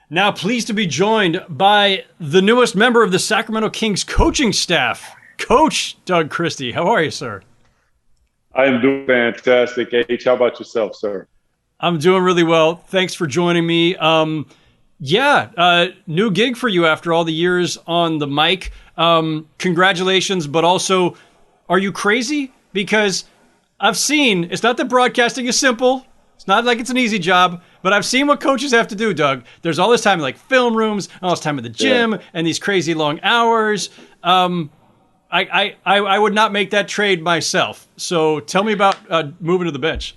Now pleased to be joined by the newest member of the Sacramento Kings coaching staff, Coach Doug Christie. How are you, sir? I am doing fantastic. H, how about yourself, sir? I'm doing really well. Thanks for joining me. New gig for you after all the years on the mic. Congratulations, but also, are you crazy? Because I've seen, it's not that broadcasting is simple. It's not like it's an easy job, but I've seen what coaches have to do, Doug. There's all this time in like film rooms, all this time at the gym, and these crazy long hours. I would not make that trade myself. So tell me about moving to the bench.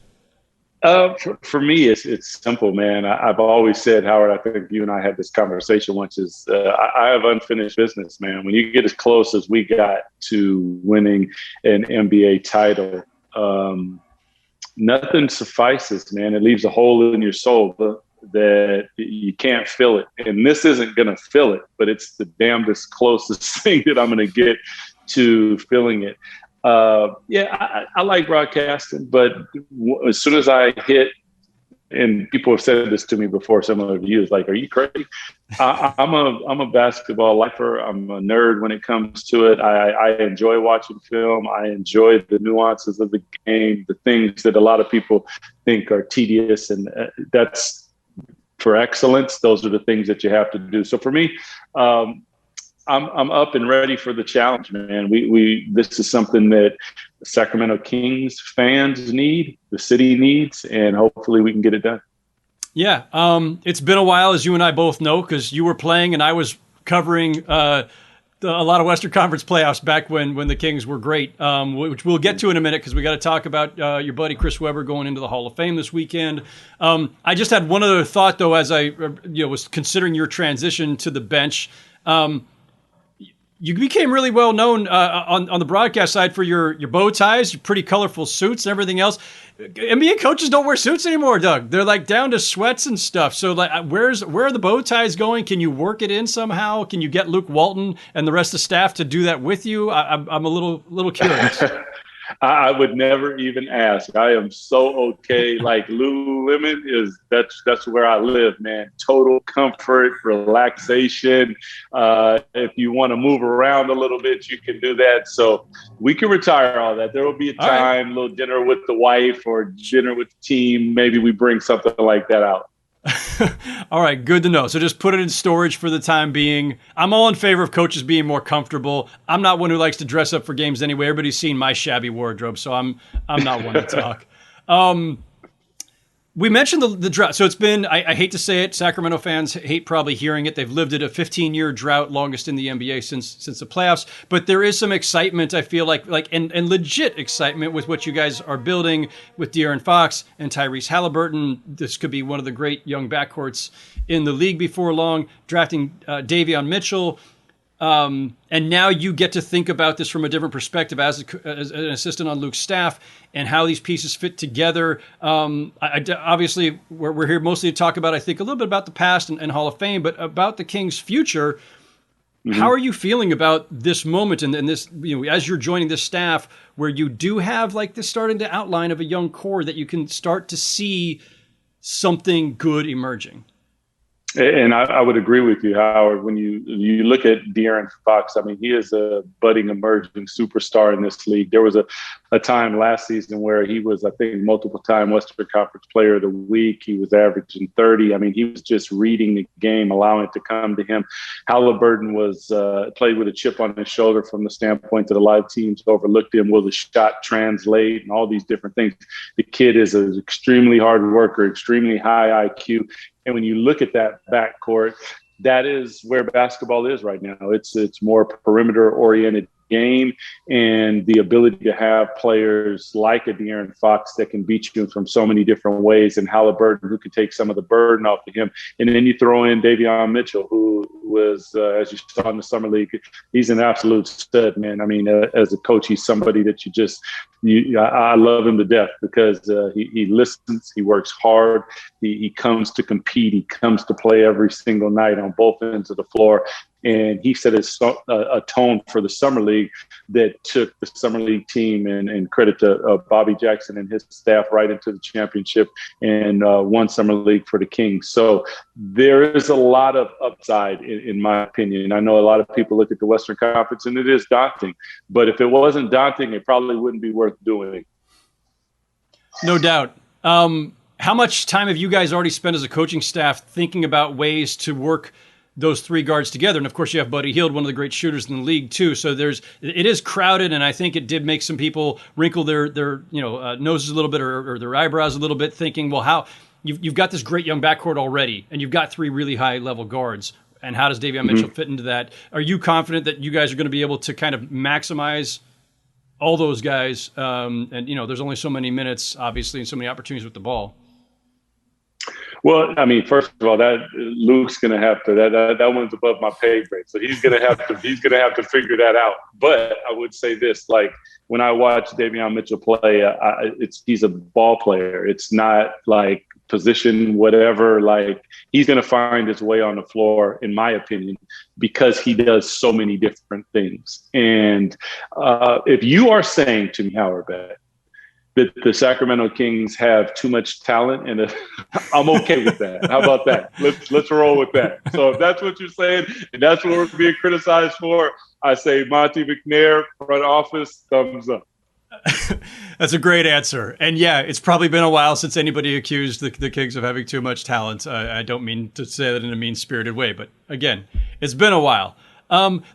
For me, it's simple, man. I've always said, Howard, I think you and I had this conversation once, I have unfinished business, man. When you get as close as we got to winning an NBA title, nothing suffices, man. It leaves a hole in your soul that you can't fill it. And this isn't going to fill it, but it's the damnedest closest thing that I'm going to get to filling it. I like broadcasting, but as soon as I hit, and people have said this to me before, similar to you, it's like, are you crazy? I'm a basketball lifer. I'm a nerd when it comes to it. I enjoy watching film. I enjoy the nuances of the game, the things that a lot of people think are tedious, and that's for excellence. Those are the things that you have to do. So for me, I'm up and ready for the challenge, man. This is something that the Sacramento Kings fans need, the city needs, and hopefully we can get it done. Yeah, it's been a while, as you and I both know, because you were playing and I was covering a lot of Western Conference playoffs back when the Kings were great, which we'll get to in a minute because we got to talk about your buddy Chris Webber going into the Hall of Fame this weekend. I just had one other thought, though, as I was considering your transition to the bench. You became really well known on the broadcast side for your bow ties, your pretty colorful suits, and everything else. NBA coaches don't wear suits anymore, Doug. They're like down to sweats and stuff. So like, where are the bow ties going? Can you work it in somehow? Can you get Luke Walton and the rest of the staff to do that with you? I'm a little curious. I would never even ask. I am so okay. Like Lululemon that's where I live, man. Total comfort, relaxation. If you want to move around a little bit, you can do that. So we can retire all that. There will be a time, a little dinner with the wife or dinner with the team. Maybe we bring something like that out. All right, good to know. So just put it in storage for the time being. I'm all in favor of coaches being more comfortable. I'm not one who likes to dress up for games anyway. Everybody's seen my shabby wardrobe, so I'm not one to talk. We mentioned the drought. So it's been, I hate to say it, Sacramento fans hate probably hearing it. They've lived at a 15-year drought, longest in the NBA since the playoffs. But there is some excitement, I feel like and legit excitement with what you guys are building with De'Aaron Fox and Tyrese Halliburton. This could be one of the great young backcourts in the league before long, drafting Davion Mitchell. And now you get to think about this from a different perspective as an assistant on Luke's staff and how these pieces fit together. Obviously, we're here mostly to talk about, I think, a little bit about the past and Hall of Fame, but about the Kings' future. Mm-hmm. How are you feeling about this moment and this, as you're joining this staff where you do have like this starting to outline of a young core that you can start to see something good emerging? And I would agree with you, Howard. When you look at De'Aaron Fox, I mean, he is a budding, emerging superstar in this league. There was a time last season where he was, I think, multiple-time Western Conference Player of the Week. He was averaging 30. I mean, he was just reading the game, allowing it to come to him. Halliburton was played with a chip on his shoulder from the standpoint that a lot of teams overlooked him. Will the shot translate and all these different things? The kid is an extremely hard worker, extremely high IQ. And when you look at that backcourt, that is where basketball is right now. It's more perimeter-oriented game, and the ability to have players like a De'Aaron Fox that can beat you from so many different ways, and Halliburton who can take some of the burden off of him. And then you throw in Davion Mitchell, who was, as you saw in the Summer League, he's an absolute stud, man. I mean, as a coach, he's somebody that you just I love him to death because he listens, he works hard, he comes to compete, he comes to play every single night on both ends of the floor. And he set a tone for the summer league that took the summer league team and credit to Bobby Jackson and his staff right into the championship and won summer league for the Kings. So there is a lot of upside in my opinion. I know a lot of people look at the Western Conference and it is daunting, but if it wasn't daunting, it probably wouldn't be worth doing. No doubt. How much time have you guys already spent as a coaching staff thinking about ways to work those three guards together? And of course you have Buddy Hield, one of the great shooters in the league too. So it is crowded, and I think it did make some people wrinkle their noses a little bit or their eyebrows a little bit, thinking, well, how you've got this great young backcourt already, and you've got three really high level guards, and how does Davion Mitchell fit into that? Are you confident that you guys are going to be able to kind of maximize all those guys? And there's only so many minutes, obviously, and so many opportunities with the ball. Well, I mean, first of all, that Luke's going to have to that one's above my pay grade, so he's going to have to figure that out. But I would say this: like when I watch Davion Mitchell play, he's a ball player. It's not like position whatever. Like he's going to find his way on the floor, in my opinion, because he does so many different things. And if you are saying to me, Howard, that the Sacramento Kings have too much talent, and I'm okay with that. How about that? Let's roll with that. So if that's what you're saying, and that's what we're being criticized for, I say Monty McNair, front office, thumbs up. That's a great answer. And yeah, it's probably been a while since anybody accused the Kings of having too much talent. I don't mean to say that in a mean-spirited way, but again, it's been a while.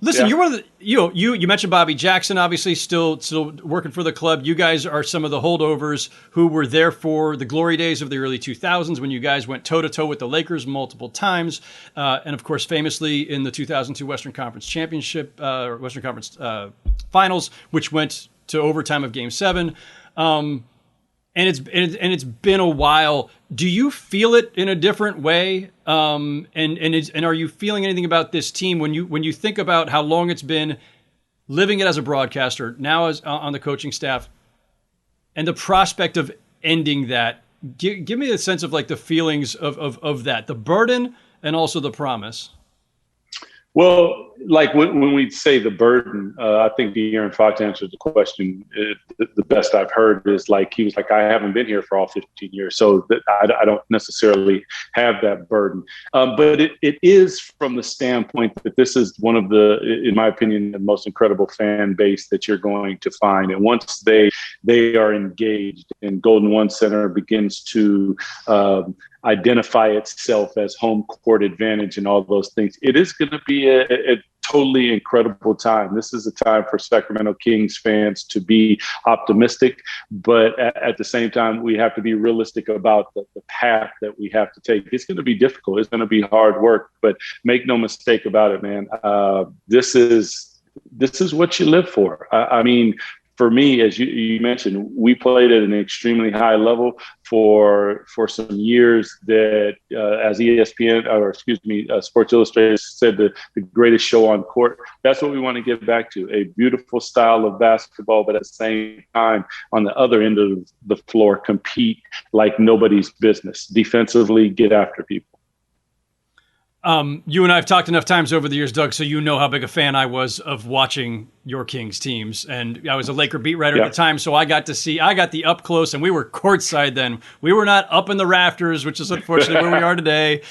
Listen, You're one of the, you mentioned Bobby Jackson, obviously still working for the club. You guys are some of the holdovers who were there for the glory days of the early 2000s when you guys went toe to toe with the Lakers multiple times. And of course, famously in the 2002 Western Conference Championship, Western Conference Finals, which went to overtime of Game 7. And it's been a while. Do you feel it in a different way? And are you feeling anything about this team when you think about how long it's been living it as a broadcaster, now as on the coaching staff, and the prospect of ending that? Give me a sense of like the feelings of that, the burden and also the promise. Well, like when we say the burden, I think De'Aaron Fox answered the question. The best I've heard is like, he was like, I haven't been here for all 15 years, so I don't necessarily have that burden. But it is from the standpoint that this is one of the, in my opinion, the most incredible fan base that you're going to find. And once they are engaged and Golden One Center begins to identify itself as home court advantage and all those things, it is going to be a totally incredible time. This is a time for Sacramento Kings fans to be optimistic, but at the same time, we have to be realistic about the path that we have to take. It's going to be difficult. It's going to be hard work, but make no mistake about it, man. This is what you live for. I mean, for me, as you mentioned, we played at an extremely high level for some years that, as Sports Illustrated said, the greatest show on court. That's what we want to get back to, a beautiful style of basketball, but at the same time, on the other end of the floor, compete like nobody's business. Defensively, get after people. You and I have talked enough times over the years, Doug, so you know how big a fan I was of watching your Kings teams. And I was a Laker beat writer at the time, so I got the up close, and we were courtside then. We were not up in the rafters, which is unfortunately where we are today.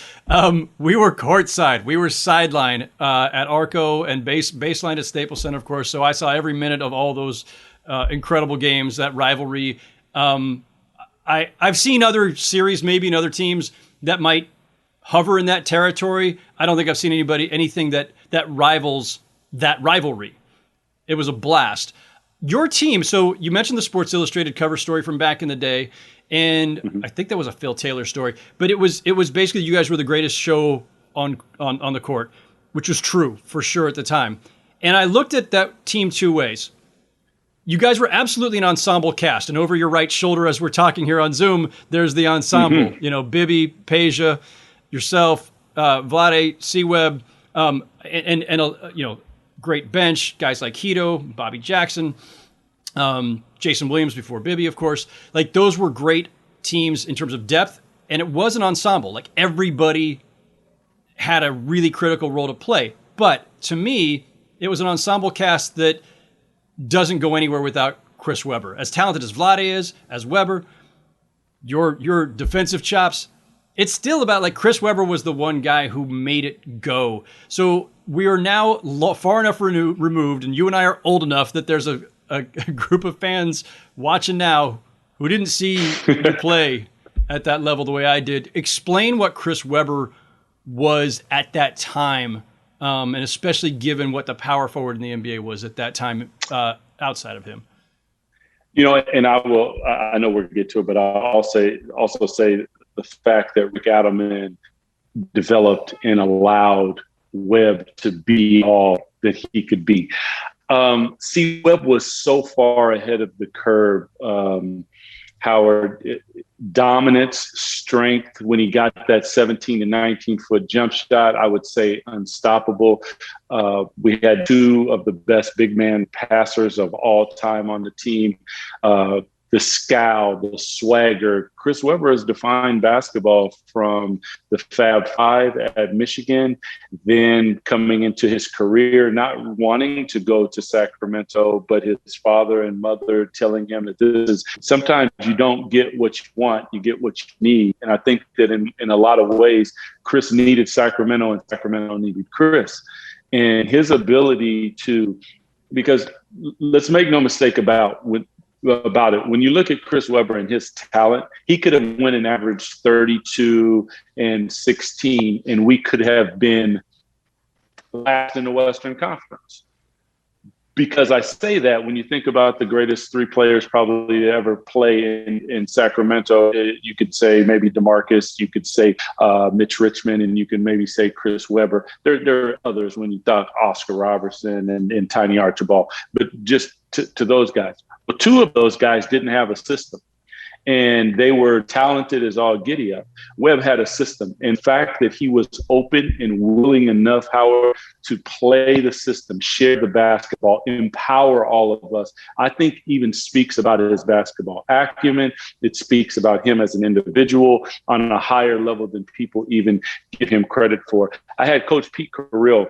We were courtside. We were sideline at Arco and baseline at Staples Center, of course. So I saw every minute of all those incredible games, that rivalry. I've seen other series, maybe in other teams, that might hover in that territory. I don't think I've seen anything that rivals that rivalry. It was a blast. Your team, so you mentioned the Sports Illustrated cover story from back in the day, and I think that was a Phil Taylor story, but it was basically you guys were the greatest show on the court, which was true for sure at the time. And I looked at that team two ways. You guys were absolutely an ensemble cast, and over your right shoulder as we're talking here on Zoom, there's the ensemble. You know, Bibby, Peja, yourself, Vlade, C-Web, and great bench, guys like Hito, Bobby Jackson. Jason Williams before Bibby, of course. Like, those were great teams in terms of depth, and it was an ensemble. Like, everybody had a really critical role to play. But to me, it was an ensemble cast that doesn't go anywhere without Chris Webber. As talented as Vlade is, as Webber, your defensive chops, it's still about, like, Chris Webber was the one guy who made it go. So we are now far enough removed, and you and I are old enough that there's a group of fans watching now who didn't see you play at that level the way I did. Explain what Chris Webber was at that time, and especially given what the power forward in the NBA was at that time outside of him. And I know we'll get to it, but I'll also say the fact that Rick Adelman developed and allowed Webb to be all that he could be. Webb was so far ahead of the curve. Howard, dominance, strength, when he got that 17 to 19 foot jump shot, I would say unstoppable. We had two of the best big man passers of all time on the team. The scowl, the swagger. Chris Webber has defined basketball from the Fab Five at Michigan, then coming into his career, not wanting to go to Sacramento, but his father and mother telling him that this is, sometimes you don't get what you want, you get what you need. And I think that in a lot of ways, Chris needed Sacramento and Sacramento needed Chris. And his ability to, because let's make no mistake about it. When you look at Chris Webber and his talent, he could have won an average 32 and 16, and we could have been last in the Western Conference. Because I say that when you think about the greatest three players probably to ever play in Sacramento, you could say maybe DeMarcus, you could say Mitch Richmond, and you can maybe say Chris Webber. There are others when you thought Oscar Robertson and Tiny Archibald, but just to those guys. Well, two of those guys didn't have a system, and they were talented as all giddy up. Webb had a system. In fact, that he was open and willing enough, Howard, to play the system, share the basketball, empower all of us, I think even speaks about his basketball acumen. It speaks about him as an individual on a higher level than people even give him credit for. I had Coach Pete Carril.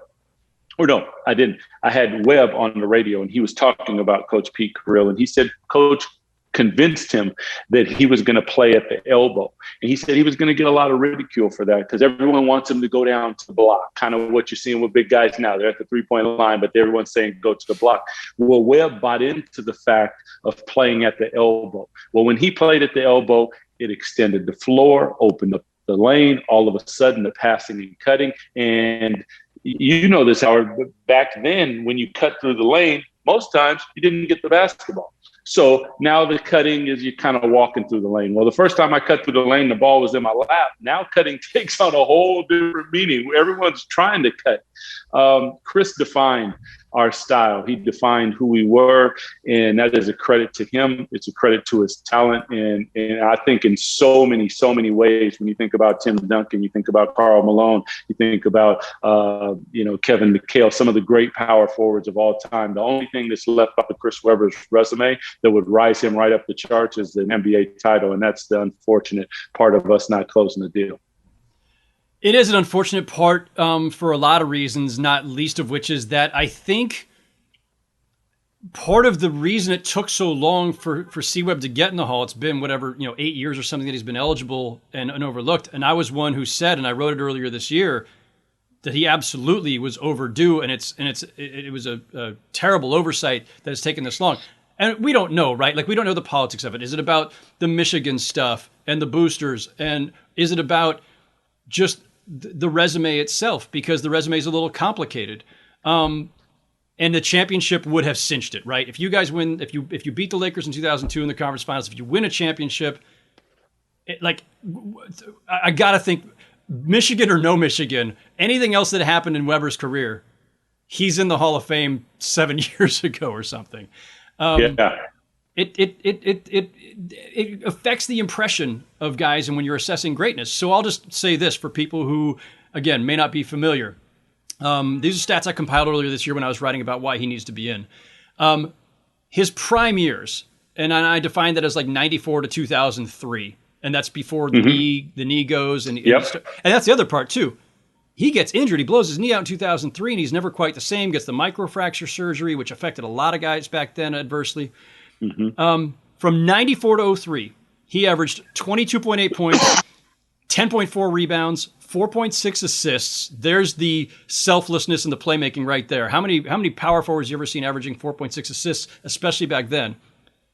Or no, I didn't. I had Webb on the radio, and he was talking about Coach Pete Carril, and he said Coach convinced him that he was going to play at the elbow. And he said he was going to get a lot of ridicule for that because everyone wants him to go down to the block, kind of what you're seeing with big guys now. They're at the three-point line, but everyone's saying go to the block. Well, Webb bought into the fact of playing at the elbow. Well, when he played at the elbow, it extended the floor, opened up the lane, all of a sudden the passing and cutting. And you know this, Howard, but back then when you cut through the lane, most times you didn't get the basketball. So now the cutting is you kind of walking through the lane. Well, the first time I cut through the lane, the ball was in my lap. Now cutting takes on a whole different meaning. Everyone's trying to cut. Chris defined our style. He defined who we were, and that is a credit to him. It's a credit to his talent. And I think in so many ways, when you think about Tim Duncan, you think about Karl Malone, you think about, Kevin McHale, some of the great power forwards of all time. The only thing that's left off of Chris Webber's resume that would rise him right up the charts is an NBA title. And that's the unfortunate part of us not closing the deal. It is an unfortunate part for a lot of reasons, not least of which is that I think part of the reason it took so long for C-Webb to get in the Hall, it's been 8 years or something that he's been eligible and overlooked. And I was one who said, and I wrote it earlier this year, that he absolutely was overdue, and it was a terrible oversight that it's taken this long. And we don't know, right? Like, we don't know the politics of it. Is it about the Michigan stuff and the boosters? And is it about just the resume itself? Because the resume is a little complicated. And the championship would have cinched it, right? If you guys win, if you beat the Lakers in 2002 in the conference finals, if you win a championship, I got to think, Michigan or no Michigan, anything else that happened in Webber's career, he's in the Hall of Fame 7 years ago or something. It affects the impression of guys and when you're assessing greatness. So I'll just say this for people who, again, may not be familiar. These are stats I compiled earlier this year when I was writing about why he needs to be in. his prime years, and I define that as like 94 to 2003, and that's before the knee goes, and that's the other part too. He gets injured. He blows his knee out in 2003, and he's never quite the same. Gets the microfracture surgery, which affected a lot of guys back then adversely. From 94 to 03, he averaged 22.8 points, 10.4 rebounds, 4.6 assists. There's the selflessness and the playmaking right there. How many power forwards you ever seen averaging 4.6 assists, especially back then?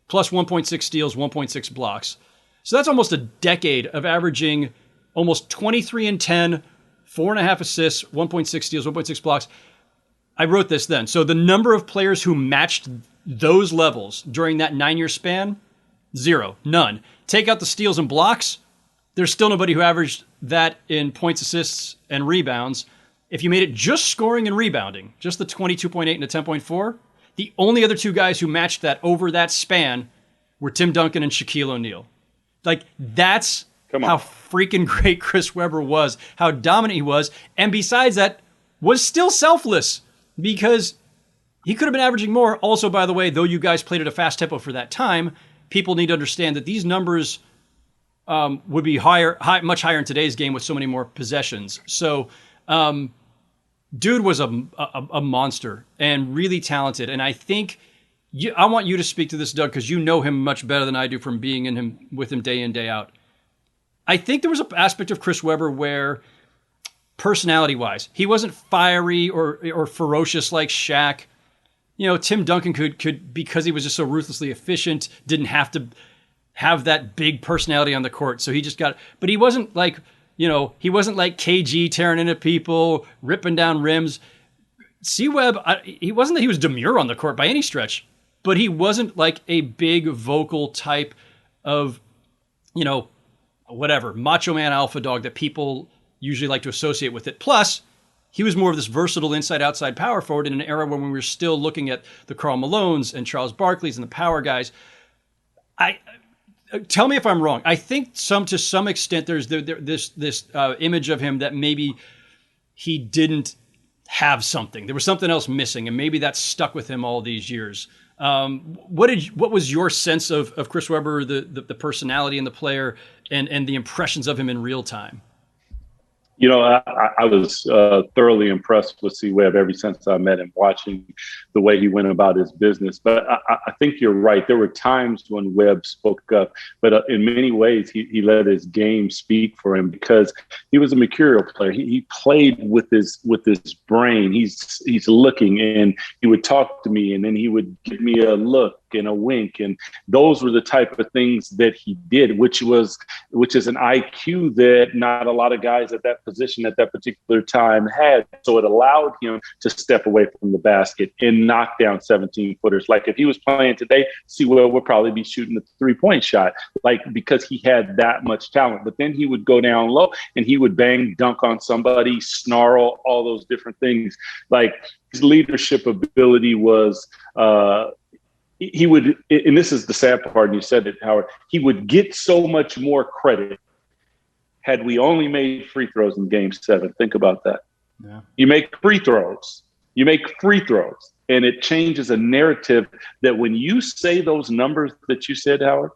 Plus 1.6 steals, 1.6 blocks. So that's almost a decade of averaging almost 23 and 10, 4.5 assists, 1.6 steals, 1.6 blocks. I wrote this then. So the number of players who matched those levels during that 9-year span, zero, none. Take out the steals and blocks, there's still nobody who averaged that in points, assists, and rebounds. If you made it just scoring and rebounding, just the 22.8 and the 10.4, the only other two guys who matched that over that span were Tim Duncan and Shaquille O'Neal. Like, that's how freaking great Chris Webber was, how dominant he was, and besides that, was still selfless, because he could have been averaging more. Also, by the way, though you guys played at a fast tempo for that time, people need to understand that these numbers would be much higher in today's game with so many more possessions. So, dude was a monster and really talented. And I think I want you to speak to this, Doug, because you know him much better than I do from being with him day in, day out. I think there was an aspect of Chris Webber where, personality-wise, he wasn't fiery or ferocious like Shaq. You know, Tim Duncan could because he was just so ruthlessly efficient, didn't have to have that big personality on the court. So he just but he wasn't like, he wasn't like KG tearing into people, ripping down rims. C-Web, he wasn't that he was demure on the court by any stretch, but he wasn't like a big vocal type of, whatever, macho man alpha dog that people usually like to associate with it. Plus, he was more of this versatile inside-outside power forward in an era when we were still looking at the Karl Malones and Charles Barkleys and the power guys. Tell me if I'm wrong. I think to some extent there's this image of him that maybe he didn't have something. There was something else missing, and maybe that stuck with him all these years. What was your sense of Chris Webber, the personality and the player, and the impressions of him in real time? I was thoroughly impressed with C-Webb ever since I met him, watching the way he went about his business. But I think you're right. There were times when Webb spoke up, but in many ways, he let his game speak for him because he was a mercurial player. He played with his brain. He's looking, and he would talk to me, and then he would give me a look and a wink, and those were the type of things that he did, which is an IQ that not a lot of guys at that position at that particular time had. So it allowed him to step away from the basket and knock down 17-footers. Like if he was playing today, Sewell would probably be shooting a 3-point shot, like because he had that much talent. But then he would go down low and he would bang, dunk on somebody, snarl, all those different things. Like his leadership ability was he would, and this is the sad part, and you said it, Howard, he would get so much more credit had we only made free throws in Game 7. Think about that. Yeah. You make free throws, and it changes a narrative that when you say those numbers that you said, Howard,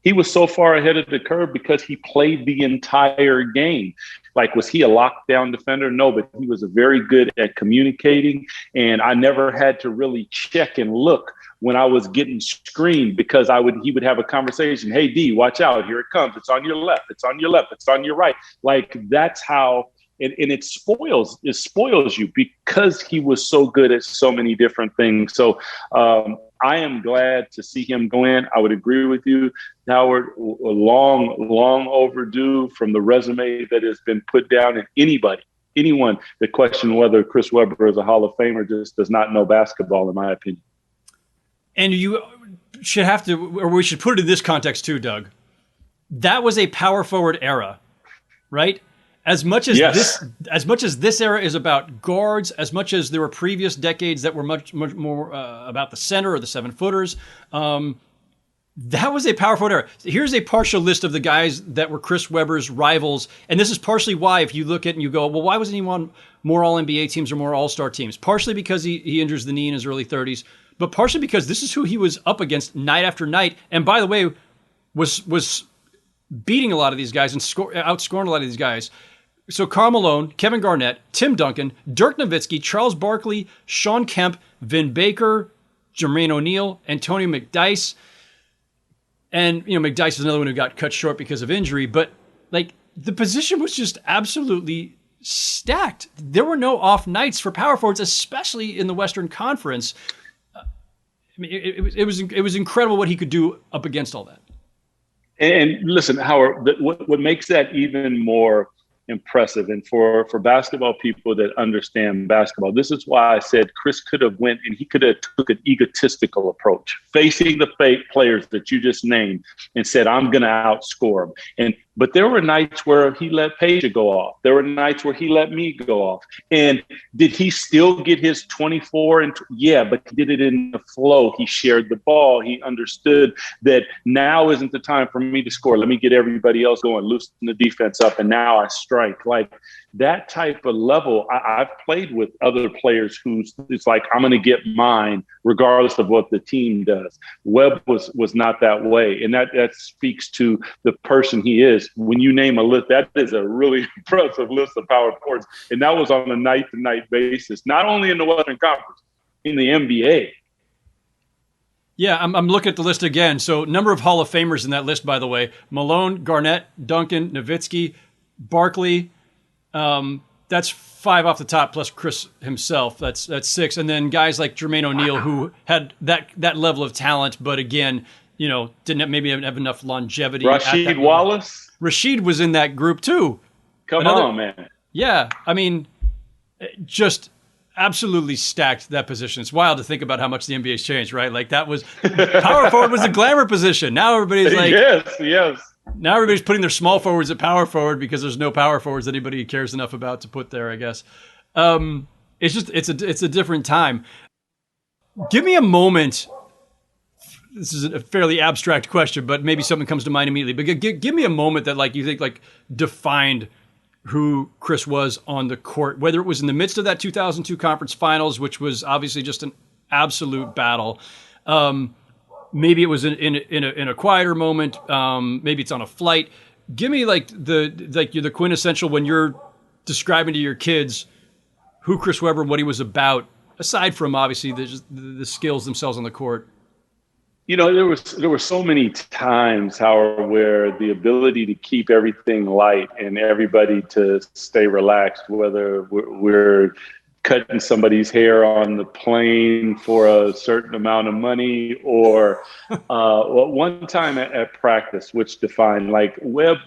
he was so far ahead of the curve because he played the entire game. Like, was he a lockdown defender? No, but he was very good at communicating, and I never had to really check and look when I was getting screened because he would have a conversation. Hey, D, watch out. Here it comes. It's on your left. It's on your left. It's on your right. Like, that's how, and it spoils you because he was so good at so many different things. So I am glad to see him go in. I would agree with you, Howard, long overdue from the resume that has been put down, and anyone that questions whether Chris Webber is a Hall of Famer just does not know basketball, in my opinion. And you should have to, or we should put it in this context too, Doug. That was a power forward era, right? As much as this era is about guards, as much as there were previous decades that were much more about the center or the 7-footers, that was a power forward era. Here's a partial list of the guys that were Chris Webber's rivals, and this is partially why, if you look at it and you go, well, why wasn't he on more All-NBA teams or more All-Star teams? Partially because he injures the knee in his early 30s, but partially because this is who he was up against night after night. And by the way, was beating a lot of these guys and outscoring a lot of these guys. So Karl Malone, Kevin Garnett, Tim Duncan, Dirk Nowitzki, Charles Barkley, Sean Kemp, Vin Baker, Jermaine O'Neal, Antonio McDyess. And, McDyess is another one who got cut short because of injury. But, the position was just absolutely stacked. There were no off nights for power forwards, especially in the Western Conference. It was incredible what he could do up against all that. And listen, Howard, what makes that even more impressive, and for basketball people that understand basketball, this is why I said Chris could have went and he could have took an egotistical approach, facing the players that you just named and said, I'm going to outscore them. But there were nights where he let Peja go off. There were nights where he let me go off. And did he still get his 24? Yeah, but he did it in the flow. He shared the ball. He understood that now isn't the time for me to score. Let me get everybody else going, loosen the defense up, and now I strike. Like that type of level, I've played with other players it's like, I'm going to get mine regardless of what the team does. Webb was not that way. And that speaks to the person he is. When you name a list, that is a really impressive list of power forwards. And that was on a night-to-night basis, not only in the Western Conference, in the NBA. Yeah, I'm looking at the list again. So number of Hall of Famers in that list, by the way: Malone, Garnett, Duncan, Nowitzki, Barkley. That's 5 off the top, plus Chris himself. That's 6. And then guys like Jermaine O'Neal, who had that level of talent, but again, didn't maybe have enough longevity. Rasheed Wallace. Rasheed was in that group too. Come on, man. Yeah, I mean, just absolutely stacked that position. It's wild to think about how much the NBA's changed, right? Like that was power forward was a glamour position. Now everybody's like, yes. Now everybody's putting their small forwards at power forward because there's no power forwards that anybody cares enough about to put there, I guess. It's a different time. Give me a moment. This is a fairly abstract question, but maybe something comes to mind immediately. But give me a moment that you think defined who Chris was on the court, whether it was in the midst of that 2002 conference finals, which was obviously just an absolute battle. Maybe it was in a quieter moment. Maybe it's on a flight. Give me you're the quintessential when you're describing to your kids who Chris Webber and what he was about, aside from obviously the skills themselves on the court. There were so many times, Howard, where the ability to keep everything light and everybody to stay relaxed, whether we're cutting somebody's hair on the plane for a certain amount of money, or one time at practice, which defined, Webb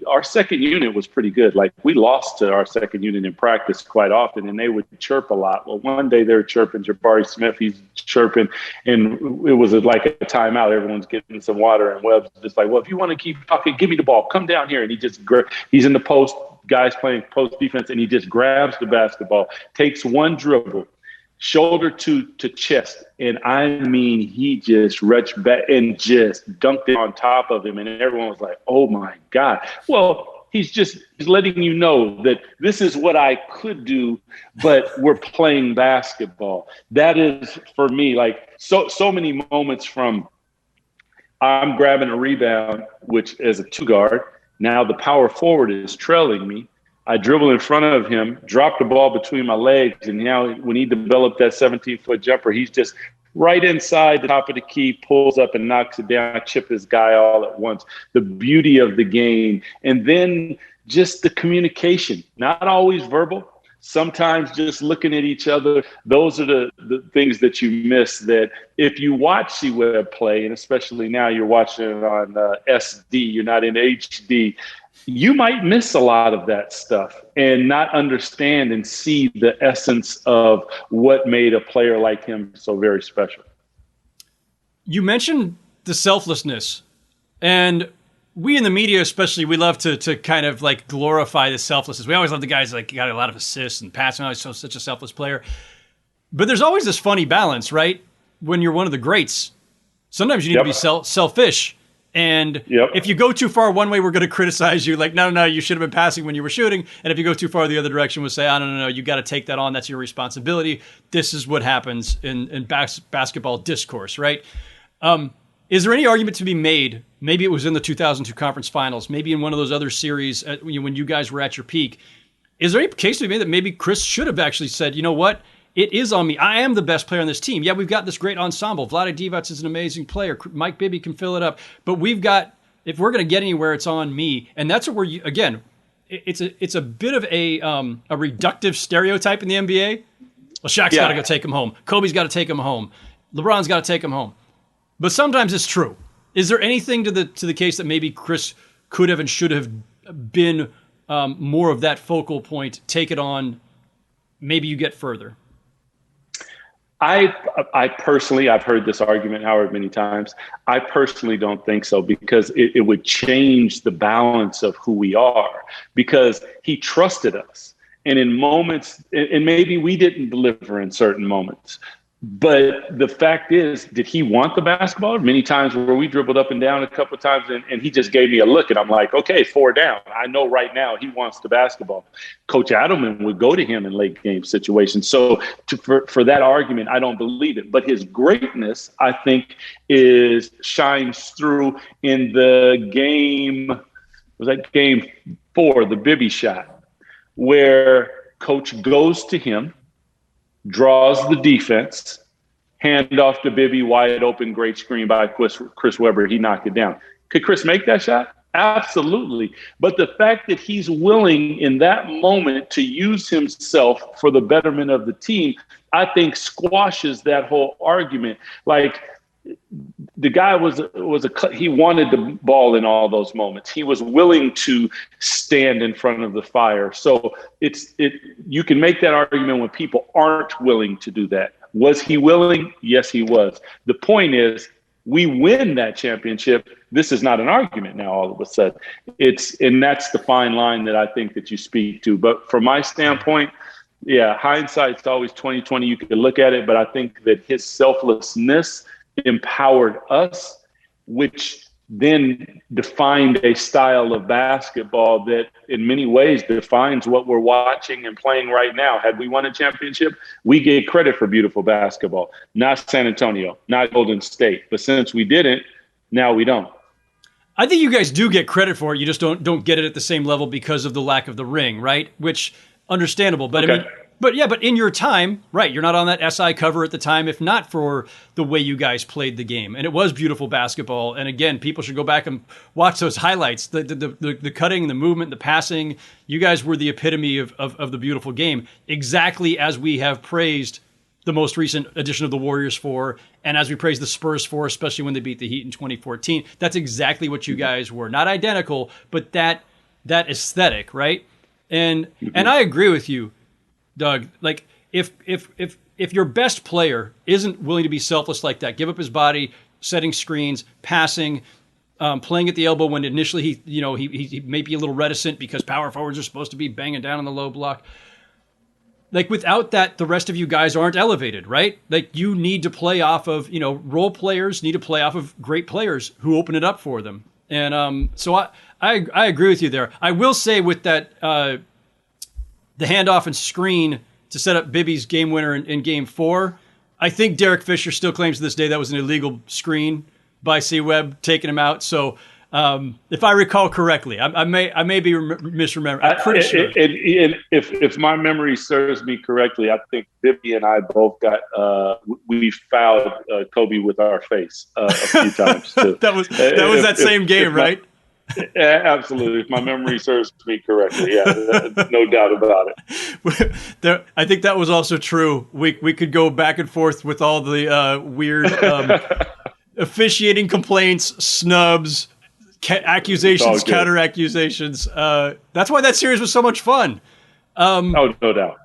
our second unit was pretty good. We lost to our second unit in practice quite often, and they would chirp a lot. Well, one day they were chirping Jabari Smith, he's chirping, and it was like a timeout. Everyone's getting some water, and Webb's just like, well, if you want to keep talking, give me the ball, come down here. And he's in the post, guys playing post defense, and he just grabs the basketball, takes one dribble, shoulder to chest, and I mean, he just reached back and just dunked it on top of him, and everyone was like, oh my God. Well, he's letting you know that this is what I could do, but we're playing basketball. That is, for me, so many moments from I'm grabbing a rebound, which is a 2-guard. Now the power forward is trailing me. I dribble in front of him, drop the ball between my legs, and now when he developed that 17-foot jumper, he's just right inside the top of the key, pulls up and knocks it down, chip his guy all at once. The beauty of the game. And then just the communication, not always verbal, sometimes just looking at each other. Those are the things that you miss, that if you watch C-Web play, and especially now you're watching it on SD, you're not in HD, you might miss a lot of that stuff and not understand and see the essence of what made a player like him so very special. You mentioned the selflessness, and we in the media especially, we love to kind of glorify the selflessness. We always love the guys got a lot of assists and passing. He's such a selfless player. But there's always this funny balance, right? When you're one of the greats, sometimes you need to be selfish. And Yep. if you go too far one way, we're going to criticize you. Like, no, you should have been passing when you were shooting. And if you go too far the other direction, we'll say, no, you got to take that on. That's your responsibility. This is what happens in basketball discourse, right? Is there any argument to be made? Maybe it was in the 2002 conference finals, maybe in one of those other series when you guys were at your peak. Is there any case to be made that maybe Chris should have actually said, you know what? It is on me. I am the best player on this team. Yeah, we've got this great ensemble. Vlade Divac is an amazing player. Mike Bibby can fill it up. But if we're going to get anywhere, it's on me. And that's where it's a bit of a reductive stereotype in the NBA. Well, Shaq's got to go take him home. Kobe's got to take him home. LeBron's got to take him home. But sometimes it's true. Is there anything to the case that maybe Chris could have and should have been more of that focal point, take it on, maybe you get further? I personally, I've heard this argument, Howard, many times. I personally don't think so, because it would change the balance of who we are, because he trusted us. And in moments, and maybe we didn't deliver in certain moments, but the fact is, did he want the basketball? Many times where we dribbled up and down a couple of times and he just gave me a look and I'm like, okay, 4 down. I know right now he wants the basketball. Coach Adelman would go to him in late game situations. So for that argument, I don't believe it. But his greatness, I think, shines through in the game. Was that game 4, the Bibby shot, where coach goes to him, draws the defense, hand off to Bibby, wide open, great screen by Chris Webber. He knocked it down. Could Chris make that shot? Absolutely. But the fact that he's willing in that moment to use himself for the betterment of the team, I think squashes that whole argument. Like, the guy he wanted the ball in all those moments. He was willing to stand in front of the fire. So you can make that argument when people aren't willing to do that. Was he willing? Yes, he was. The point is, we win that championship. This is not an argument now all of a sudden. And that's the fine line that I think that you speak to. But from my standpoint, yeah, hindsight's always 20/20. You can look at it, but I think that his selflessness empowered us, which then defined a style of basketball that in many ways defines what we're watching and playing right now. Had we won a championship, we get credit for beautiful basketball, not San Antonio, not Golden State. But since we didn't, now we don't. I think you guys do get credit for it. You just don't get it at the same level because of the lack of the ring, right? Which, understandable. But okay. But in your time, right, you're not on that SI cover at the time, if not for the way you guys played the game. And it was beautiful basketball. And again, people should go back and watch those highlights, the cutting, the movement, the passing. You guys were the epitome of the beautiful game, exactly as we have praised the most recent edition of the Warriors for, and as we praised the Spurs for, especially when they beat the Heat in 2014. That's exactly what you guys were. Not identical, but that aesthetic, right? And I agree with you, Doug. Like, if your best player isn't willing to be selfless like that, give up his body, setting screens, passing, playing at the elbow when initially he may be a little reticent because power forwards are supposed to be banging down on the low block. Like, without that, the rest of you guys aren't elevated, right? Like, you need to play off of, role players need to play off of great players who open it up for them. And so I agree with you there. I will say with that, the handoff and screen to set up Bibby's game winner in Game 4, I think Derek Fisher still claims to this day that was an illegal screen by C-Webb, taking him out. So if I recall correctly, I may be misremembering. I'm pretty sure. And if my memory serves me correctly, I think Bibby and I both got we fouled Kobe with our face a few times too. that was that same game, right? Absolutely. If my memory serves me correctly, yeah, no doubt about it. I think that was also true. We could go back and forth with all the weird officiating complaints, snubs, accusations, counter accusations. That's why that series was so much fun. No doubt.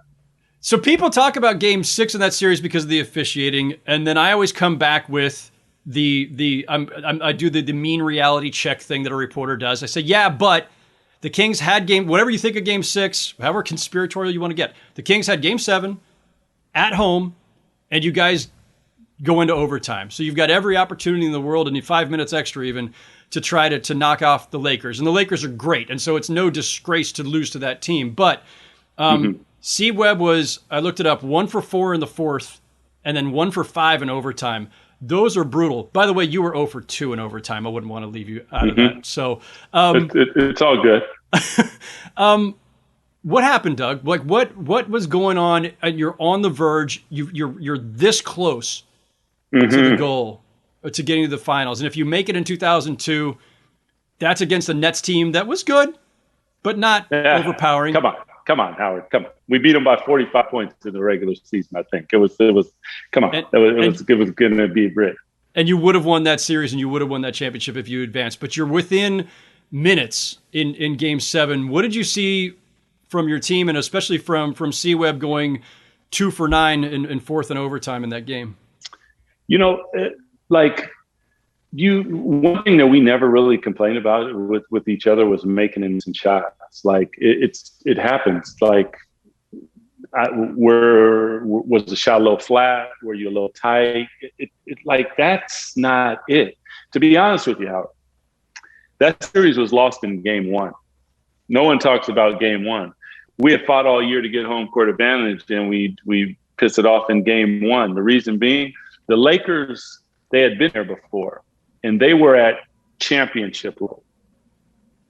So people talk about Game 6 in that series because of the officiating, and then I always come back with I do the mean reality check thing that a reporter does. I say, yeah, but the Kings had whatever you think of Game 6, however conspiratorial you want to get, the Kings had Game 7 at home, and you guys go into overtime. So you've got every opportunity in the world, and 5 minutes extra even, to try to knock off the Lakers. And the Lakers are great. And so it's no disgrace to lose to that team. But C-Webb was, I looked it up, 1 for 4 in the fourth and then 1 for 5 in overtime. Those are brutal. By the way, you were 0 for 2 in overtime. I wouldn't want to leave you out of that. So it's all good. What happened, Doug? Like what was going on? And you're on the verge. You're this close to the goal, to getting to the finals. And if you make it in 2002, that's against the Nets team that was good, but not overpowering. Come on, Howard. Come on. We beat them by 45 points in the regular season, I think. It was come on. It was going to be great. And you would have won that series and you would have won that championship if you advanced. But you're within minutes in Game 7. What did you see from your team, and especially from C-Webb going 2 for 9 in fourth and overtime in that game? One thing that we never really complained about with each other was making innocent shots. Like it happens. Like was the shot a little flat? Were you a little tight? Like that's not it. To be honest with you, Howard, that series was lost in Game 1. No one talks about Game 1. We had fought all year to get home court advantage, and we pissed it off in Game 1. The reason being, the Lakers, they had been there before, and they were at championship level,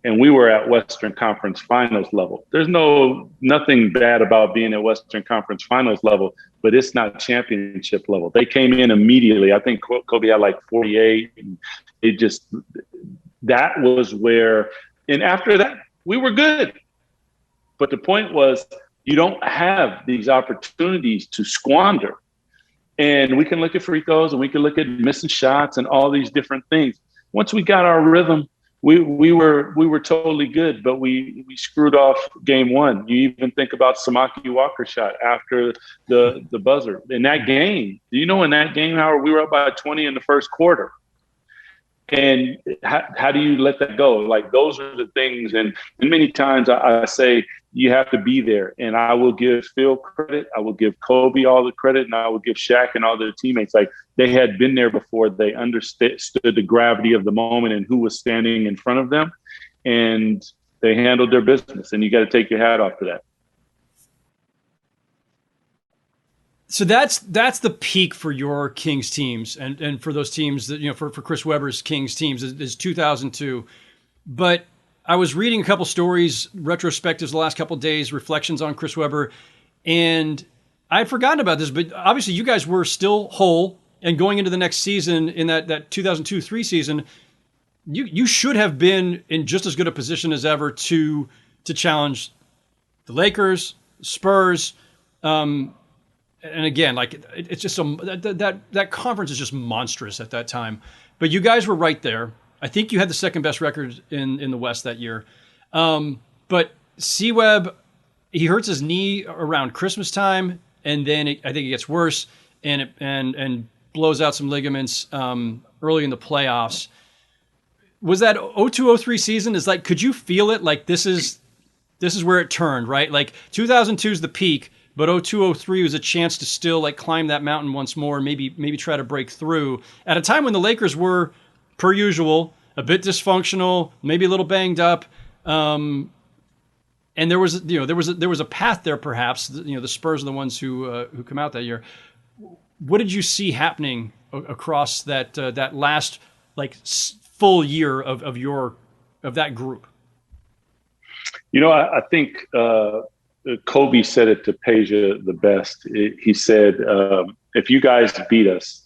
and we were at Western Conference Finals level. There's nothing bad about being at Western Conference Finals level, but it's not championship level. They came in immediately. I think Kobe had like 48, and that was where, and after that, we were good. But the point was, you don't have these opportunities to squander. And we can look at free throws and we can look at missing shots and all these different things. Once we got our rhythm, we were totally good, but we screwed off Game 1. You even think about Samaki Walker's shot after the buzzer. In that game, in that game, Howard, we were up by 20 in the first quarter. And how do you let that go? Like, those are the things. And many times I say you have to be there. And I will give Phil credit. I will give Kobe all the credit. And I will give Shaq and all their teammates. Like, they had been there before. They understood the gravity of the moment and who was standing in front of them. And they handled their business. And you got to take your hat off for that. So that's the peak for your Kings teams, and for those teams that, for Chris Webber's Kings teams is 2002. But I was reading a couple stories, retrospectives the last couple of days, reflections on Chris Webber, and I had forgotten about this. But obviously, you guys were still whole, and going into the next season in that 2002-03 season, you should have been in just as good a position as ever to challenge the Lakers, Spurs. And again, like, it's just that conference is just monstrous at that time. But you guys were right there. I think you had the second best record in the West that year. But C-Webb, he hurts his knee around Christmas time, and then I think it gets worse and blows out some ligaments early in the playoffs. Was that 02-03 season? Could you feel it? Like, this is where it turned, right? Like, 2002 is the peak. But 02-03 was a chance to still climb that mountain once more, maybe try to break through at a time when the Lakers were, per usual, a bit dysfunctional, maybe a little banged up, and there was a path there perhaps. The Spurs are the ones who come out that year. What did you see happening across that last full year of that group? I think. Kobe said it to Peja the best. He said, if you guys beat us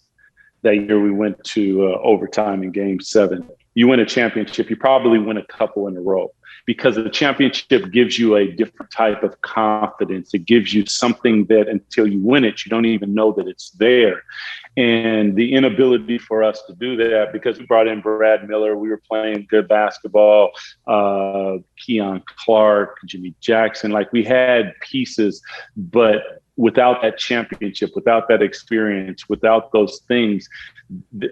that year, we went to overtime in Game 7. You win a championship, you probably win a couple in a row, because the championship gives you a different type of confidence. It gives you something that until you win it, you don't even know that it's there. And the inability for us to do that, because we brought in Brad Miller, we were playing good basketball, Keon Clark, Jimmy Jackson, we had pieces, but without that championship, without that experience, without those things,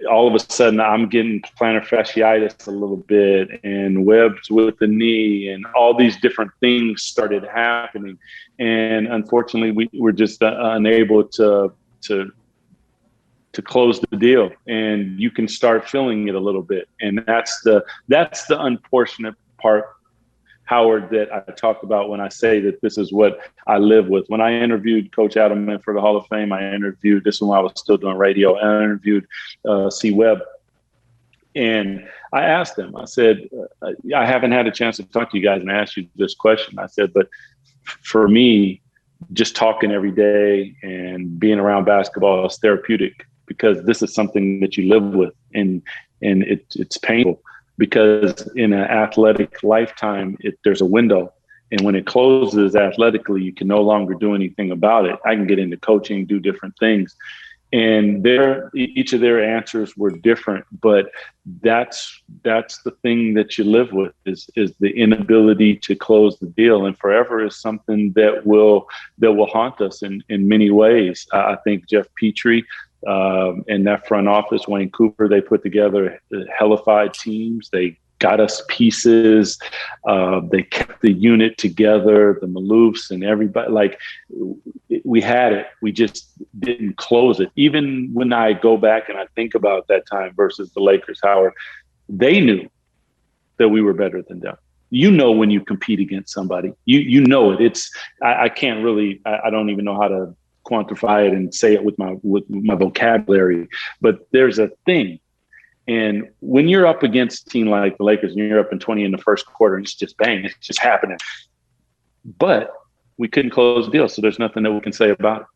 all of a sudden I'm getting plantar fasciitis a little bit, and Webb's with the knee, and all these different things started happening. And unfortunately, we were just unable to to close the deal, and you can start feeling it a little bit. And that's the unfortunate part, Howard, that I talk about when I say that this is what I live with. When I interviewed Coach Adelman for the Hall of Fame, this one while I was still doing radio, and I interviewed C. Webb. And I asked him, I said, I haven't had a chance to talk to you guys, and I asked you this question. I said, but for me, just talking every day and being around basketball is therapeutic, because this is something that you live with, and it's painful, because in an athletic lifetime, there's a window, and when it closes athletically, you can no longer do anything about it. I can get into coaching, do different things, and each of their answers were different, but that's the thing that you live with is the inability to close the deal, and forever is something that will haunt us in many ways. I think Jeff Petrie, in that front office, Wayne Cooper, they put together hellified teams. They got us pieces. They kept the unit together, the Maloofs and everybody. Like, we had it. We just didn't close it. Even when I go back and I think about that time versus the Lakers, Howard, they knew that we were better than them. You know, when you compete against somebody, you know it. I can't really, I don't even know how to quantify it and say it with my vocabulary, but there's a thing. And when you're up against a team like the Lakers and you're up in 20 in the first quarter, and it's just bang, it's just happening. But we couldn't close the deal, so there's nothing that we can say about it.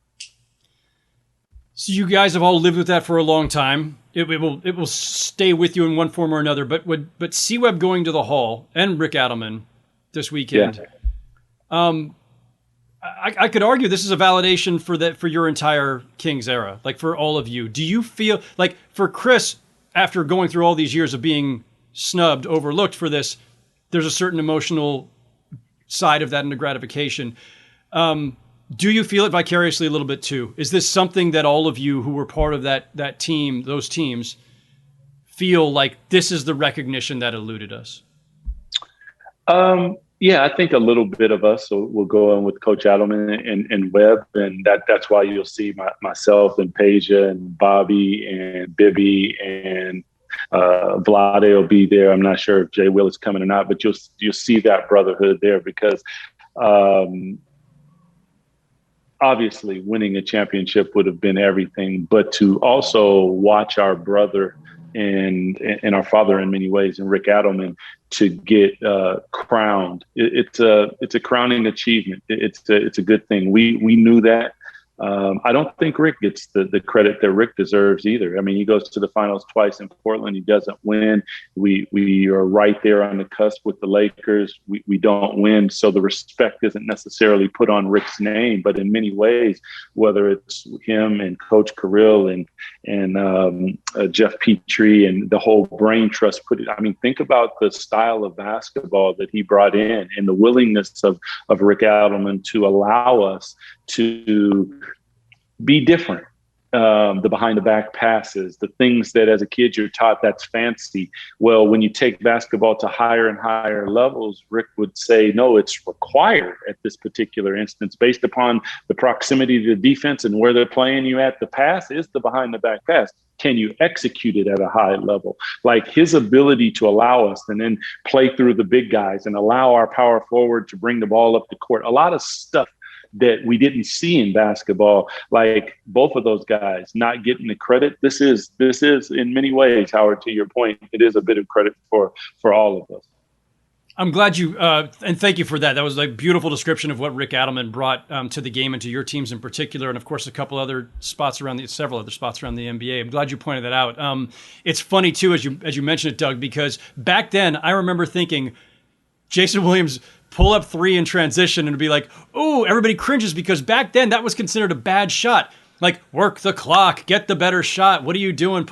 So you guys have all lived with that for a long time. It will stay with you in one form or another. But C-Webb going to the Hall and Rick Adelman this weekend. Yeah. I could argue this is a validation for your entire Kings era, like for all of you. Do you feel like, for Chris, after going through all these years of being snubbed, overlooked for this, there's a certain emotional side of that and the gratification. Do you feel it vicariously a little bit too? Is this something that all of you who were part of that team, those teams, feel like this is the recognition that eluded us? Yeah, I think a little bit of us will go in with Coach Adelman and Webb, and that's why you'll see myself and Peja and Bobby and Bibby and Vlade will be there. I'm not sure if Jay Will is coming or not, but you'll see that brotherhood there, because obviously winning a championship would have been everything, but to also watch our brother and our father in many ways, and Rick Adelman, to get crowned. It's a crowning achievement. It's a good thing. We knew that. I don't think Rick gets the credit that Rick deserves either. I mean, he goes to the finals twice in Portland. He doesn't win. We are right there on the cusp with the Lakers. We don't win. So the respect isn't necessarily put on Rick's name, but in many ways, whether it's him and Coach Kirill and Jeff Petrie and the whole brain trust think about the style of basketball that he brought in and the willingness of Rick Adelman to allow us to be different. The behind the back passes, the things that as a kid you're taught that's fancy. Well, when you take basketball to higher and higher levels, Rick would say, no, it's required at this particular instance based upon the proximity to the defense and where they're playing you at. The pass is the behind the back pass. Can you execute it at a high level? Like his ability to allow us and then play through the big guys and allow our power forward to bring the ball up the court. A lot of stuff that we didn't see in basketball, like both of those guys not getting the credit. This is in many ways, Howard, to your point, it is a bit of credit for all of us. I'm glad you, and thank you for that. That was a beautiful description of what Rick Adelman brought to the game and to your teams in particular, and of course several other spots around the NBA. I'm glad you pointed that out. It's funny too, as you mentioned it, Doug, because back then I remember thinking Jason Williams pull up three in transition and be like, oh, everybody cringes because back then that was considered a bad shot. Like, work the clock, get the better shot. What are you doing?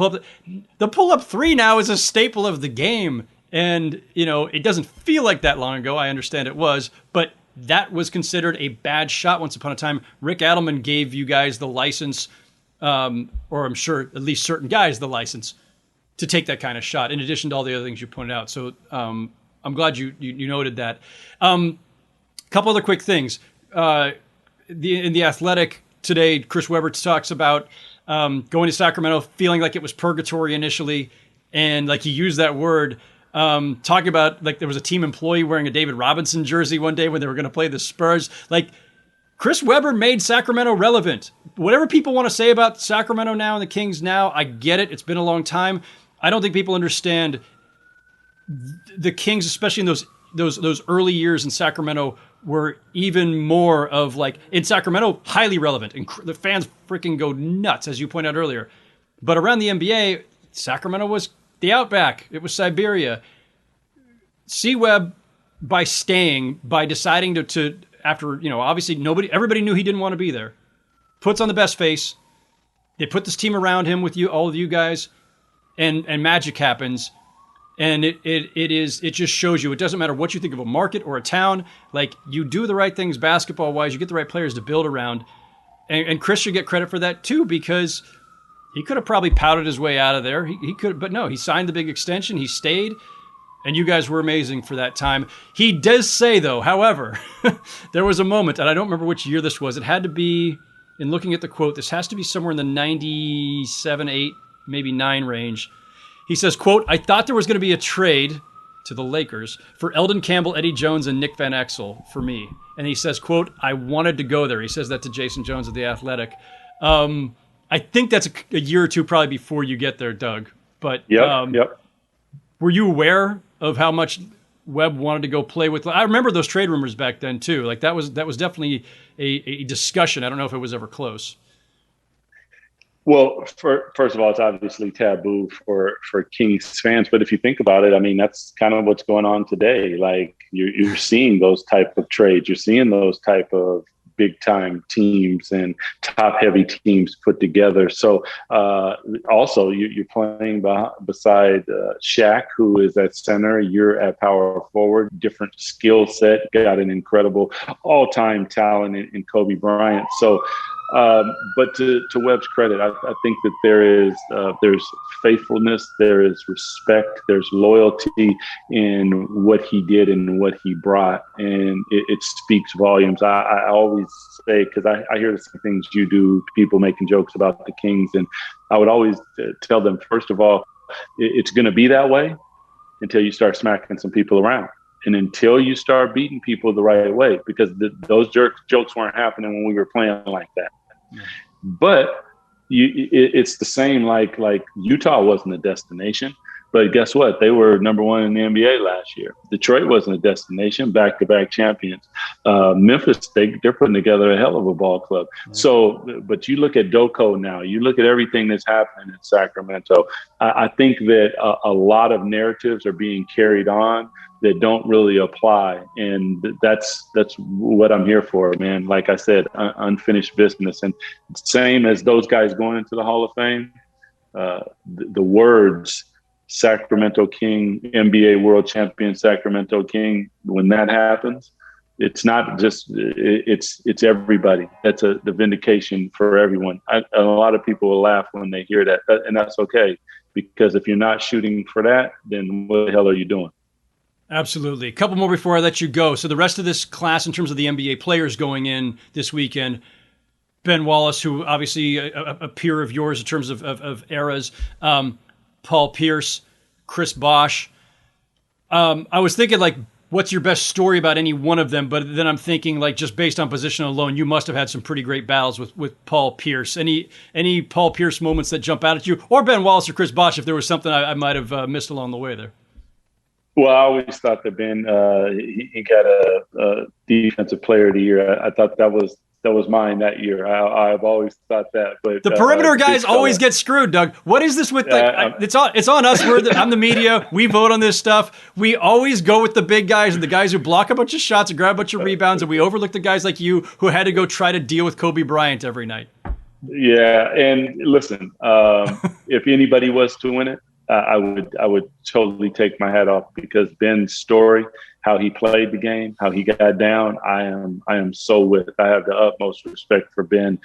The pull up three now is a staple of the game. And, it doesn't feel like that long ago. I understand it was, but that was considered a bad shot once upon a time. Rick Adelman gave you guys the license, or I'm sure at least certain guys the license to take that kind of shot, in addition to all the other things you pointed out. So I'm glad you noted that. Couple other quick things. In the Athletic today, Chris Webber talks about going to Sacramento, feeling like it was purgatory initially. And like he used that word, talking about like there was a team employee wearing a David Robinson jersey one day when they were going to play the Spurs. Like Chris Webber made Sacramento relevant. Whatever people want to say about Sacramento now and the Kings now, I get it. It's been a long time. I don't think people understand the Kings, especially in those early years in Sacramento, were even more of like in Sacramento, highly relevant, and the fans freaking go nuts, as you pointed out earlier. But around the NBA, Sacramento was the Outback. It was Siberia. C-Webb, by deciding to after, obviously everybody knew he didn't want to be there, puts on the best face. They put this team around him with all of you guys, and magic happens. And it just shows you, it doesn't matter what you think of a market or a town, like you do the right things basketball wise, you get the right players to build around. And Chris should get credit for that too, because he could have probably pouted his way out of there. He could, but no, he signed the big extension. He stayed, and you guys were amazing for that time. He does say though, however, there was a moment, and I don't remember which year this was. It had to be, in looking at the quote, this has to be somewhere in the 97, 8, maybe 9 range. He says, quote, "I thought there was going to be a trade to the Lakers for Eldon Campbell, Eddie Jones, and Nick Van Exel for me." And he says, quote, "I wanted to go there." He says that to Jason Jones of The Athletic. I think that's a year or two probably before you get there, Doug. But yep. Were you aware of how much Webb wanted to go play with? I remember those trade rumors back then too. Like that was definitely a discussion. I don't know if it was ever close. Well, first of all, it's obviously taboo for Kings fans. But if you think about it, I mean, that's kind of what's going on today. Like you're seeing those type of trades. You're seeing those type of big time teams and top heavy teams put together. So also you're playing beside Shaq, who is at center. You're at power forward, different skill set, got an incredible all-time talent in Kobe Bryant. So but to Webb's credit, I think that there's faithfulness, there is respect, there's loyalty in what he did and what he brought, and it speaks volumes. I always say, because I hear the same things you do, people making jokes about the Kings, and I would always tell them, first of all, it's going to be that way until you start smacking some people around. And until you start beating people the right way, because those jokes weren't happening when we were playing like that. Yeah. But it's the same, like Utah wasn't a destination, but guess what? They were number 1 in the NBA last year. Detroit wasn't a destination, back-to-back champions. Memphis, they're putting together a hell of a ball club. Yeah. So, but you look at Doko now, you look at everything that's happening in Sacramento. I think that a lot of narratives are being carried on that don't really apply. And that's what I'm here for, man. Like I said, unfinished business. And same as those guys going into the Hall of Fame, the words Sacramento King, NBA world champion Sacramento King, when that happens, it's not just, it's everybody. That's the vindication for everyone. A lot of people will laugh when they hear that, and that's okay, because if you're not shooting for that, then what the hell are you doing? Absolutely. A couple more before I let you go. So the rest of this class, in terms of the NBA players going in this weekend, Ben Wallace, who obviously a peer of yours in terms of eras, Paul Pierce, Chris Bosh. I was thinking, like, what's your best story about any one of them? But then I'm thinking, like, just based on position alone, you must have had some pretty great battles with Paul Pierce. Any Paul Pierce moments that jump out at you? Or Ben Wallace or Chris Bosh, if there was something I might have missed along the way there. Well, I always thought that Ben, he got a defensive player of the year. I thought that was mine that year. I've always thought that. But the perimeter guys always get screwed, Doug. What is this with? It's on us. I'm the media. We vote on this stuff. We always go with the big guys and the guys who block a bunch of shots and grab a bunch of rebounds, and we overlook the guys like you who had to go try to deal with Kobe Bryant every night. Yeah, and listen, if anybody was to win it, I would totally take my hat off, because Ben's story, how he played the game, how he got down, I am so with. I have the utmost respect for Ben.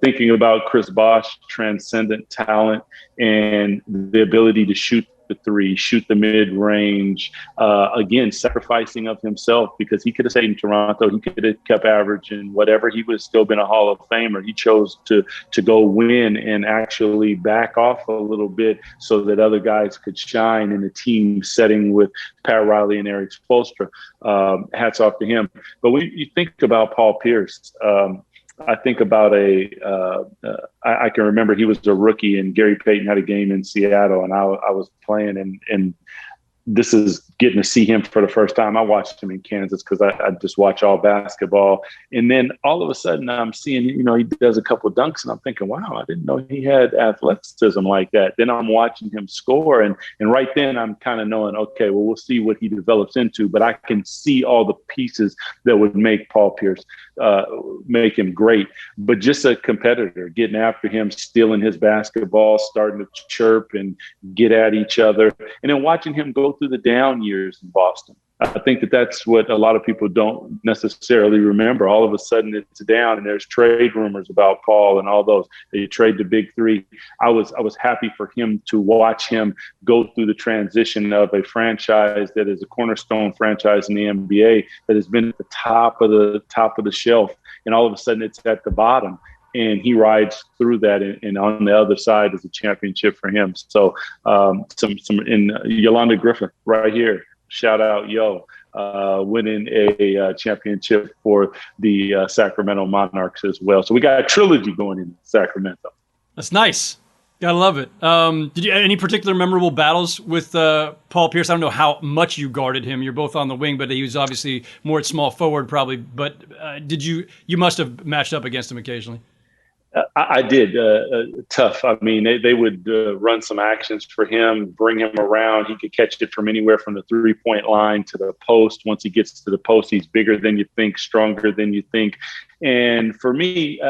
Thinking about Chris Bosh, transcendent talent and the ability to shoot the three, shoot the mid-range, again, sacrificing of himself because he could have stayed in Toronto. He could have kept averaging whatever. He would have still been a Hall of Famer. He chose to go win and actually back off a little bit so that other guys could shine in a team setting with Pat Riley and Eric Spoelstra. Hats off to him. But when you think about Paul Pierce, I think about I can remember he was a rookie and Gary Payton had a game in Seattle and I was playing and this is getting to see him for the first time. I watched him in Kansas because I just watch all basketball. And then all of a sudden I'm seeing, he does a couple of dunks and I'm thinking, wow, I didn't know he had athleticism like that. Then I'm watching him score. And right then I'm kind of knowing, okay, well, we'll see what he develops into. But I can see all the pieces that would make Paul Pierce, make him great. But just a competitor, getting after him, stealing his basketball, starting to chirp and get at each other. And then watching him go through the down years in Boston. I think that's what a lot of people don't necessarily remember. All of a sudden it's down and there's trade rumors about Paul and all those. They trade the big three. I was happy for him to watch him go through the transition of a franchise that is a cornerstone franchise in the NBA that has been at the top of the shelf. And all of a sudden it's at the bottom. And he rides through that, and on the other side is a championship for him. So, Yolanda Griffin right here, shout out, winning a championship for the Sacramento Monarchs as well. So we got a trilogy going in Sacramento. That's nice. Gotta love it. Did you any particular memorable battles with Paul Pierce? I don't know how much you guarded him. You're both on the wing, but he was obviously more at small forward, probably. But you must have matched up against him occasionally. I did. Tough. I mean, they would run some actions for him, bring him around. He could catch it from anywhere from the 3-point line to the post. Once he gets to the post, he's bigger than you think, stronger than you think. And for me,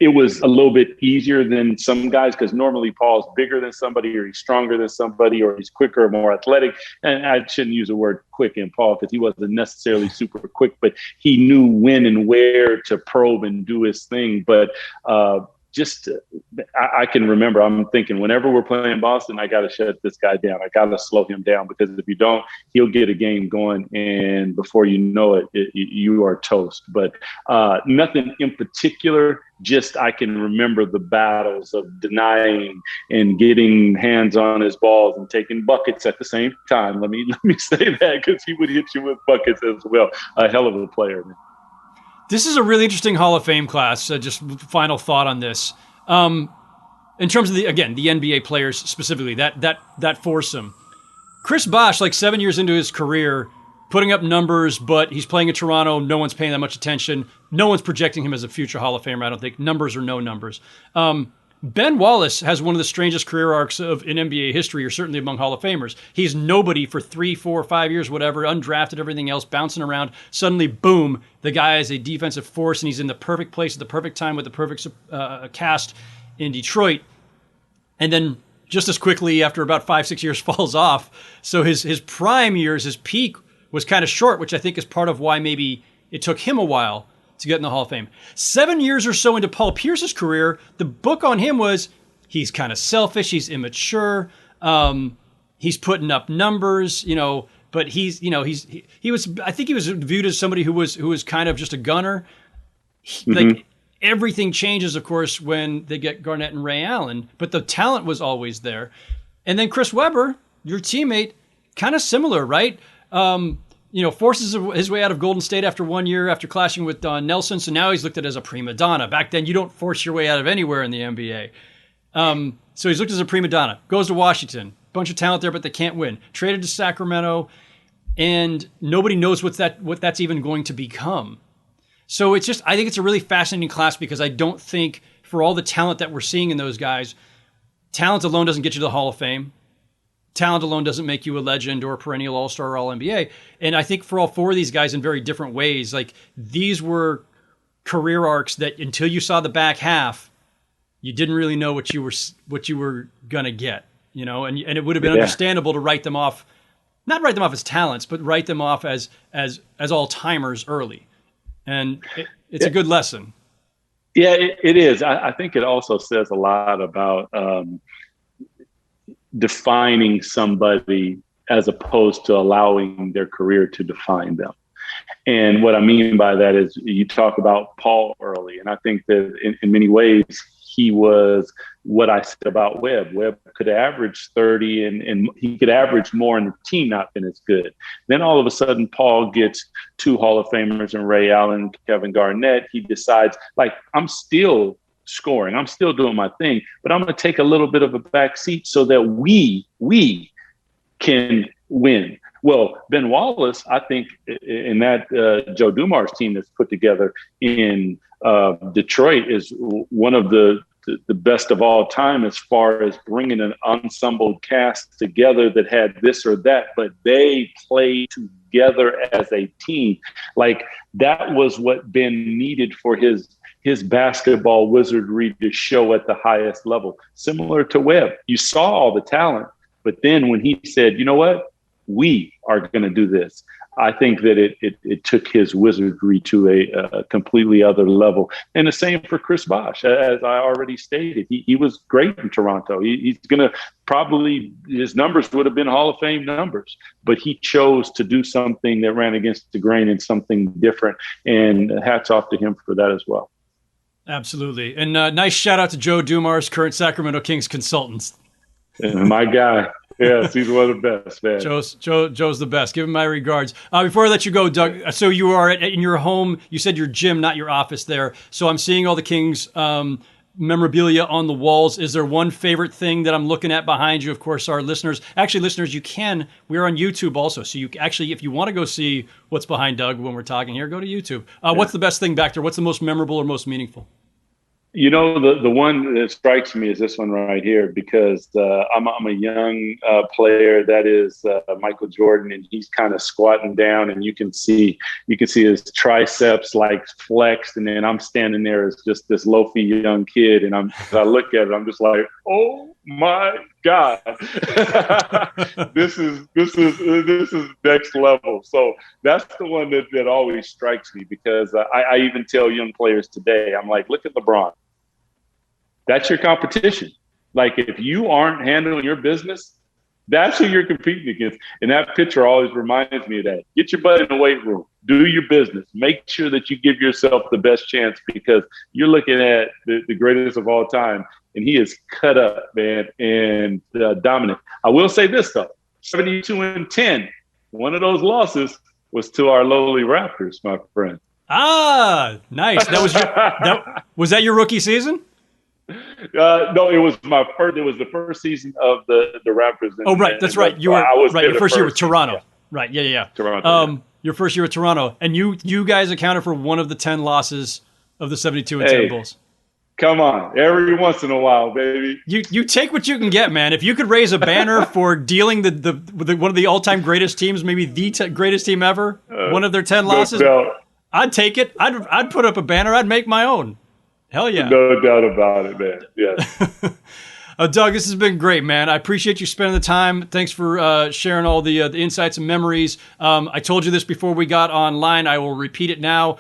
it was a little bit easier than some guys because normally Paul's bigger than somebody or he's stronger than somebody or he's quicker or more athletic. And I shouldn't use the word quick in Paul because he wasn't necessarily super quick, but he knew when and where to probe and do his thing. But I can remember, I'm thinking whenever we're playing Boston, I got to shut this guy down. I got to slow him down because if you don't, he'll get a game going. And before you know it, you are toast. But nothing in particular, just I can remember the battles of denying and getting hands on his balls and taking buckets at the same time. Let me say that because he would hit you with buckets as well. A hell of a player, man. This is a really interesting Hall of Fame class. Just final thought on this. In terms of the NBA players specifically, that foursome. Chris Bosh, like 7 years into his career, putting up numbers, but he's playing in Toronto. No one's paying that much attention. No one's projecting him as a future Hall of Famer, I don't think. Numbers or no numbers. Ben Wallace has one of the strangest career arcs in NBA history, or certainly among Hall of Famers. He's nobody for 3, 4, 5 years, whatever, undrafted, everything else, bouncing around. Suddenly, boom, the guy is a defensive force, and he's in the perfect place at the perfect time with the perfect cast in Detroit. And then just as quickly, after about 5, 6 years, falls off. So his prime years, his peak, was kind of short, which I think is part of why maybe it took him a while to get in the Hall of Fame. 7 years or so into Paul Pierce's career, the book on him was he's kind of selfish, he's immature, he's putting up numbers, but he was, I think he was viewed as somebody who was kind of just a gunner. Like everything changes, of course, when they get Garnett and Ray Allen, but the talent was always there. And then Chris Webber, your teammate, kind of similar, right? Forces his way out of Golden State after 1 year after clashing with Don Nelson. So now he's looked at as a prima donna. Back then, you don't force your way out of anywhere in the NBA. So he's looked as a prima donna. Goes to Washington. Bunch of talent there, but they can't win. Traded to Sacramento, and nobody knows what that's even going to become. So I think it's a really fascinating class because I don't think for all the talent that we're seeing in those guys, talent alone doesn't get you to the Hall of Fame. Talent alone doesn't make you a legend or a perennial all-star or all-NBA. And I think for all four of these guys in very different ways, like these were career arcs that until you saw the back half, you didn't really know what you were going to get, and it would have been understandable to write them off, not write them off as talents, but write them off as all-timers early. And it's a good lesson. Yeah, it is. I think it also says a lot about defining somebody as opposed to allowing their career to define them. And what I mean by that is you talk about Paul early, and I think that in many ways he was what I said about Webb. Webb could average 30 and he could average more and the team not been as good. Then all of a sudden, Paul gets 2 Hall of Famers in Ray Allen, Kevin Garnett. He decides, like, I'm still scoring, I'm still doing my thing, but I'm going to take a little bit of a back seat so that we can win. Well, Ben Wallace, I think in that Joe Dumars team that's put together in Detroit is one of the best of all time as far as bringing an ensemble cast together that had this or that, but they played together as a team. Like, that was what Ben needed for his basketball wizardry to show at the highest level. Similar to Webb, you saw all the talent, but then when he said, you know what, we are going to do this, I think that it took his wizardry to a completely other level. And the same for Chris Bosh, as I already stated. He was great in Toronto. He's going to probably, his numbers would have been Hall of Fame numbers, but he chose to do something that ran against the grain and something different. And hats off to him for that as well. Absolutely. And nice shout out to Joe Dumars, current Sacramento Kings consultant. My guy. Yes, he's one of the best, man. Joe's the best. Give him my regards. Before I let you go, Doug, so you are in your home. You said your gym, not your office there. So I'm seeing all the Kings memorabilia on the walls. Is there one favorite thing that I'm looking at behind you? Of course, our listeners, we're on YouTube also. So you actually, if you want to go see what's behind Doug when we're talking here, go to YouTube. What's the best thing back there? What's the most memorable or most meaningful? You know, the one that strikes me is this one right here, because I'm a young player that is Michael Jordan, and he's kind of squatting down, and you can see his triceps like flexed, and then I'm standing there as just this loafy young kid, and as I look at it, I'm just like, oh my God, this is next level. So that's the one that always strikes me, because I even tell young players today, I'm like, look at LeBron. That's your competition. Like, if you aren't handling your business, that's who you're competing against. And that picture always reminds me of that. Get your butt in the weight room. Do your business. Make sure that you give yourself the best chance, because you're looking at the greatest of all time. And he is cut up, man, and dominant. I will say this, though. 72-10. One of those losses was to our lowly Raptors, my friend. Ah, nice. Was that your rookie season? No, it was the first season of the Raptors. That's right. You were right. Your first year with Toronto. Yeah. Right. Yeah. Toronto. Your first year with Toronto, and you guys accounted for one of the 10 losses of the 72-10 Bulls. Come on, every once in a while, baby. You take what you can get, man. If you could raise a banner for dealing the one of the all-time greatest teams, maybe the greatest team ever, one of their 10 losses, I'd take it. I'd put up a banner. I'd make my own. Hell yeah. No doubt about it, man. Yeah. Doug, this has been great, man. I appreciate you spending the time. Thanks for sharing all the insights and memories. I told you this before we got online. I will repeat it now.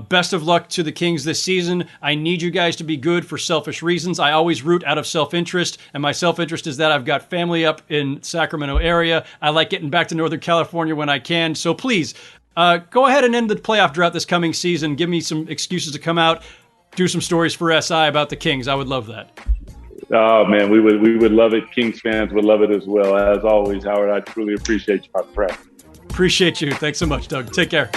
Best of luck to the Kings this season. I need you guys to be good for selfish reasons. I always root out of self-interest, and my self-interest is that I've got family up in Sacramento area. I like getting back to Northern California when I can. So please, go ahead and end the playoff drought this coming season. Give me some excuses to come out. Do some stories for SI about the Kings. I would love that. Oh, man, we would love it. Kings fans would love it as well. As always, Howard, I truly appreciate you, my friend. Appreciate you. Thanks so much, Doug. Take care.